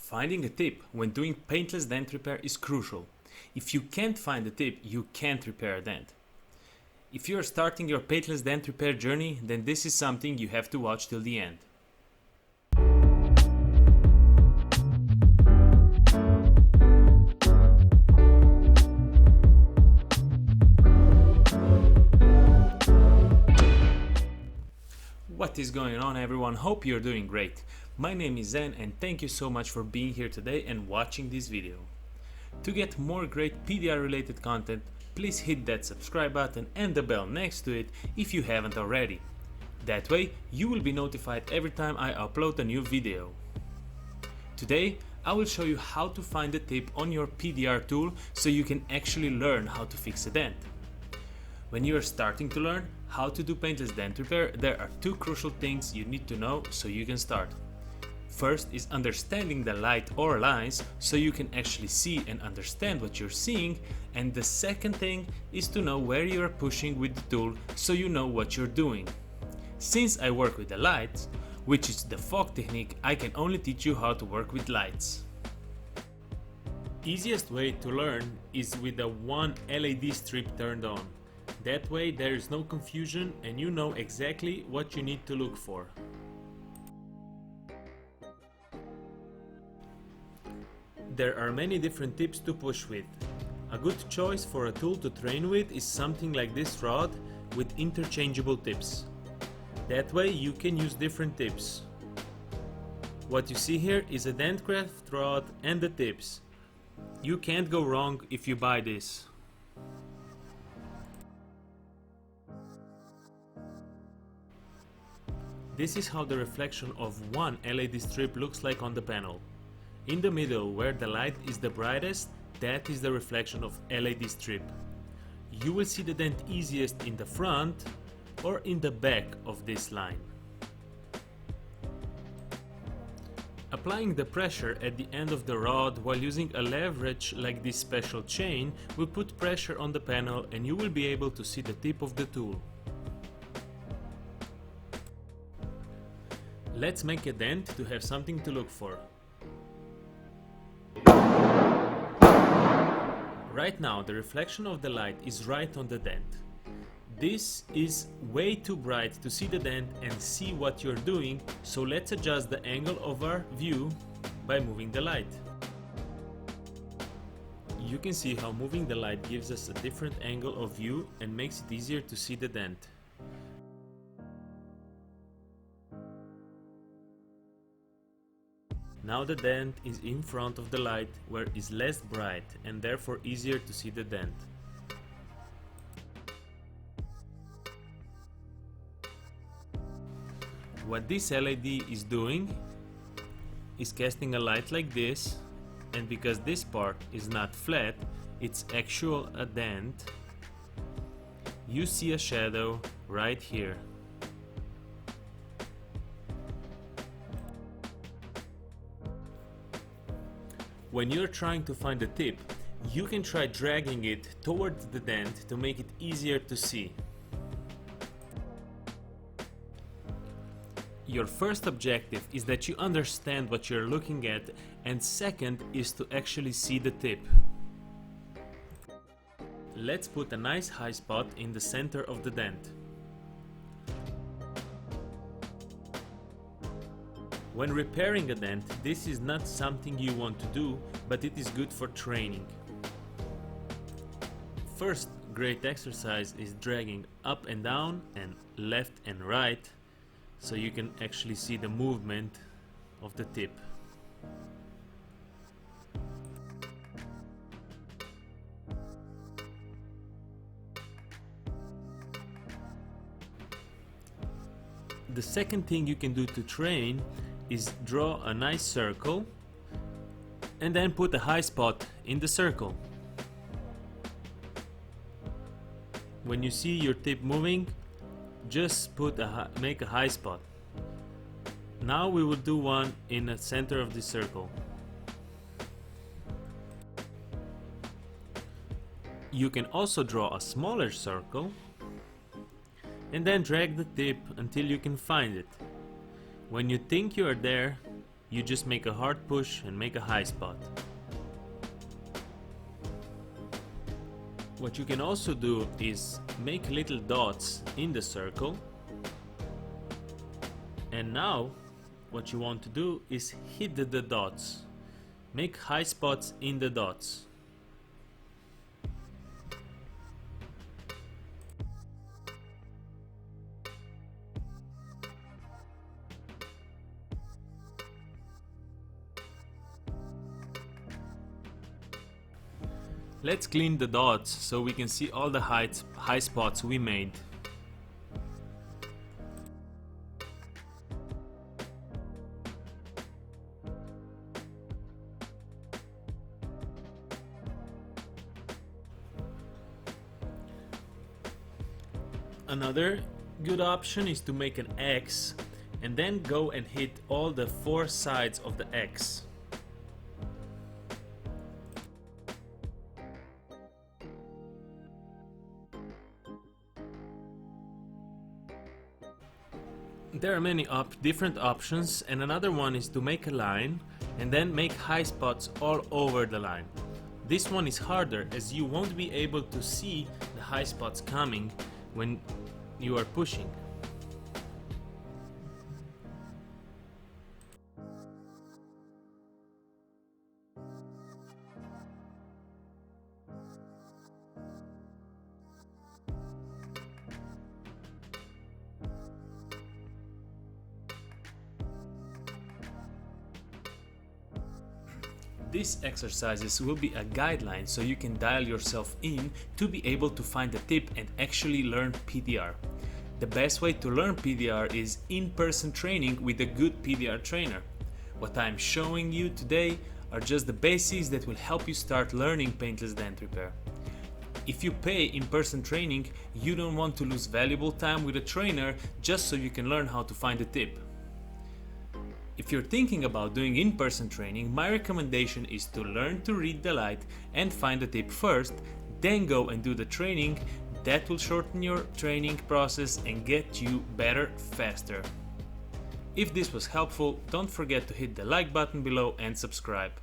Finding a tip when doing paintless dent repair is crucial. If you can't find a tip, you can't repair a dent. If you are starting your paintless dent repair journey, then this is something you have to watch till the end. What is going on, everyone? Hope you're doing great. My name is Zen and thank you so much for being here today and watching this video. To get more great PDR related content, please hit that subscribe button and the bell next to it if you haven't already. That way you will be notified every time I upload a new video. Today I will show you how to find a tip on your PDR tool so you can actually learn how to fix a dent. When you are starting to learn how to do paintless dent repair, there are two crucial things you need to know so you can start. First is understanding the light or lines so you can actually see and understand what you're seeing, and the second thing is to know where you are pushing with the tool so you know what you're doing. Since I work with the lights, which is the fog technique, I can only teach you how to work with lights. Easiest way to learn is with the one LED strip turned on. That way there is no confusion and you know exactly what you need to look for. There are many different tips to push with. A good choice for a tool to train with is something like this rod with interchangeable tips. That way you can use different tips. What you see here is a Dentcraft rod and the tips. You can't go wrong if you buy this. This is how the reflection of one LED strip looks like on the panel. In the middle, where the light is the brightest, that is the reflection of LED strip. You will see the dent easiest in the front or in the back of this line. Applying the pressure at the end of the rod while using a leverage like this special chain will put pressure on the panel and you will be able to see the tip of the tool. Let's make a dent to have something to look for. Right now the reflection of the light is right on the dent. This is way too bright to see the dent and see what you're doing, so let's adjust the angle of our view by moving the light. You can see how moving the light gives us a different angle of view and makes it easier to see the dent. Now the dent is in front of the light where it is less bright and therefore easier to see the dent. What this LED is doing is casting a light like this, and because this part is not flat, it's actual a dent, you see a shadow right here. When you're trying to find a tip, you can try dragging it towards the dent to make it easier to see. Your first objective is that you understand what you're looking at, and second is to actually see the tip. Let's put a nice high spot in the center of the dent. When repairing a dent, this is not something you want to do, but it is good for training. First great exercise is dragging up and down and left and right, so you can actually see the movement of the tip. The second thing you can do to train is draw a nice circle and then put a high spot in the circle. When you see your tip moving, just make a high spot. Now we will do one in the center of the circle. You can also draw a smaller circle and then drag the tip until you can find it. When you think you are there, you just make a hard push and make a high spot. What you can also do is make little dots in the circle, and now what you want to do is hit the dots. Make high spots in the dots. Let's clean the dots so we can see all the high spots we made. Another good option is to make an X and then go and hit all the 4 sides of the X. There are many different options, and another one is to make a line and then make high spots all over the line. This one is harder as you won't be able to see the high spots coming when you are pushing. These exercises will be a guideline so you can dial yourself in to be able to find the tip and actually learn PDR. The best way to learn PDR is in-person training with a good PDR trainer. What I'm showing you today are just the basics that will help you start learning paintless dent repair. If you pay in-person training, you don't want to lose valuable time with a trainer just so you can learn how to find the tip. If you're thinking about doing in-person training, my recommendation is to learn to read the light and find the tip first, then go and do the training. That will shorten your training process and get you better faster. If this was helpful, don't forget to hit the like button below and subscribe.